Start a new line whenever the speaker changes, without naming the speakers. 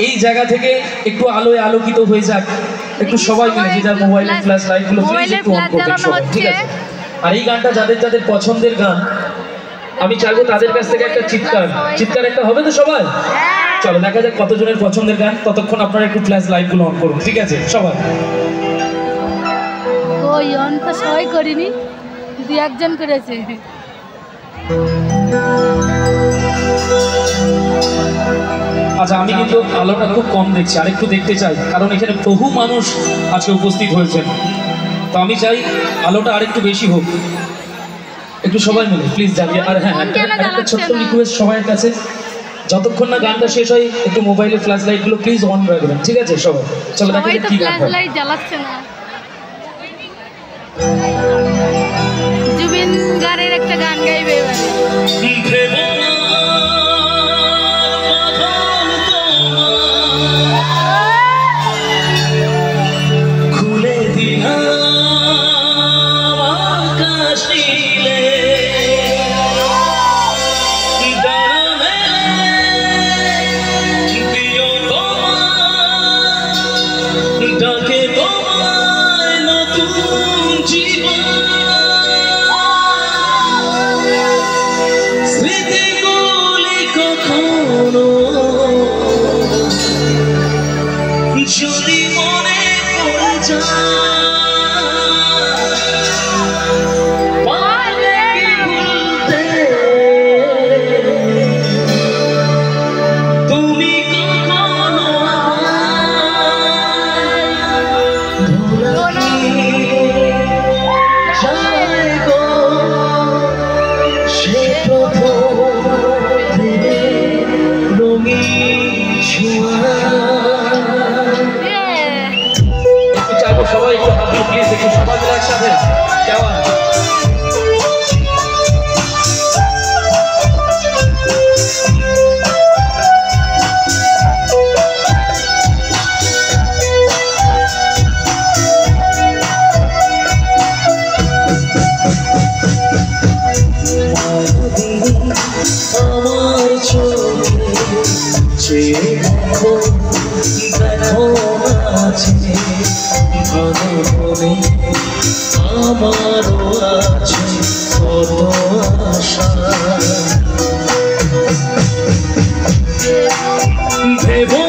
এই জায়গা থেকে একটু আলোয় আলোকিত হয়ে যাক, একটু সবাই মিলে যে যার মোবাইলের ফ্ল্যাশ লাইটগুলো প্লিজ একটু অন করবেন সবাই, ঠিক আছে? আর এই গানটা যাদের যাদের পছন্দের গান, আমি চাইবো তাদের কাছ থেকে একটা চিৎকার একটা হবে তো সবাই? চলো দেখা যাক কতজনের পছন্দের গান। ততক্ষণ আপনারা একটু ফ্ল্যাশ লাইটগুলো অন করুন, ঠিক আছে সবাই?
ওই অন তো সবাই করিনি, দু একজন করেছে।
আচ্ছা, আমি কিন্তু আলোটা খুব কম দেখছি, আরেকটু দেখতে চাই, কারণ এখানে বহু মানুষ আজকে উপস্থিত হয়েছেন। তো আমি চাই আলোটা আরেকটু বেশি হোক, একটু সবাই মিলে প্লিজ জ্বালিয়ে। আর হ্যাঁ, একটা ছোট্ট রিকোয়েস্ট সবার কাছে, যতক্ষণ না গানটা শেষ হয় একটু মোবাইলের ফ্ল্যাশ লাইটগুলো প্লিজ অন রাখবেন, ঠিক আছে সবাই? চলো দেখা যাক কি গান হয়।
লাইট জ্বালাচ্ছে না। জুবিন গানের একটা গান গাইবে এবারে।
যদি মনে পড়ে যায় ভুলতে, তুমি কখনো সে প্রথম রঙিন ছোঁয়া।
সবাই একটু হাত প্লিজ, একটু সবাই মিলে একসাথে কেমন?
আমার চোখে দেখো দেখো আছে মনে, আমারও আছে কত আশা। ভেবো